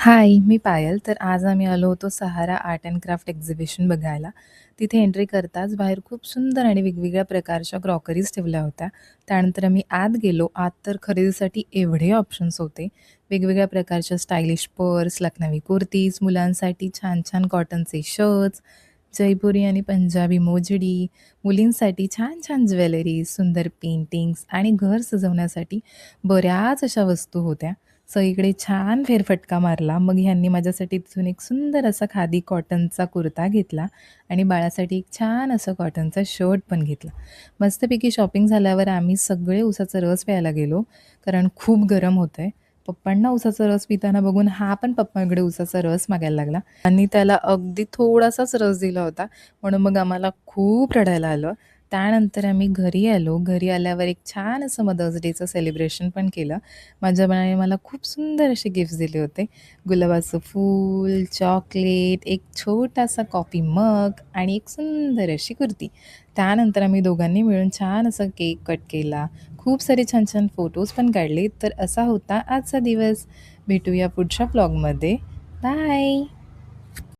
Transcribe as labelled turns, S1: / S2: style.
S1: हाय, मी पायल. तर आज आम्ही आलो होतो सहारा आर्ट अँड क्राफ्ट एक्झिबिशन बघायला. तिथे एंट्री करताच बाहेर खूप सुंदर आणि वेगवेगळ्या प्रकारच्या क्रॉकरीज ठेवल्या होत्या. त्यानंतर आम्ही आत गेलो. आत तर खरेदीसाठी एवढे ऑप्शन्स होते. वेगवेगळ्या प्रकारच्या स्टायलिश पर्स, लखनवी कुर्तीज, मुलांसाठी छान-छान कॉटनचे शर्ट्स, जयपुरी आणि पंजाबी मोजडी, मुलींसाठी छान-छान ज्वेलरीज, सुंदर पेंटिंग्स आणि घर सजवण्यासाठी बऱ्याच अशा वस्तू होत्या. सगळीकडे छान फेरफटका मारला. मग ह्यांनी माझ्यासाठी तिथून एक सुंदर असा खादी कॉटनचा कुर्ता घेतला आणि बाळासाठी एक छान असा कॉटनचा शर्ट पण घेतला. मस्तपैकी शॉपिंग झाल्यावर आम्ही सगळे उसाचा रस प्यायला गेलो, कारण खूप गरम होतंय. पप्पांना उसाचा रस पिताना बघून हा पण पप्पांकडे उसाचा रस मागायला लागला आणि त्याला अगदी थोडासाच रस दिला होता, म्हणून मग आम्हाला खूप रडायला आलं. त्यानंतर आम्ही घरी आलो. घरी आल्यावर एक छान असं मदर्स डेचं सेलिब्रेशन पण केलं. माझ्या बाळाने मला खूप सुंदर असे गिफ्ट्स दिले होते. गुलाबाचं फूल, चॉकलेट, एक छोटासा कॉफी मग आणि एक सुंदर अशी कुर्ती. त्यानंतर आम्ही दोघांनी मिळून छान असा केक कट केला. खूप सारे छान-छान फोटोज पण काढले. तर असा होता आजचा दिवस. भेटूया पुढच्या व्लॉगमध्ये. बाय.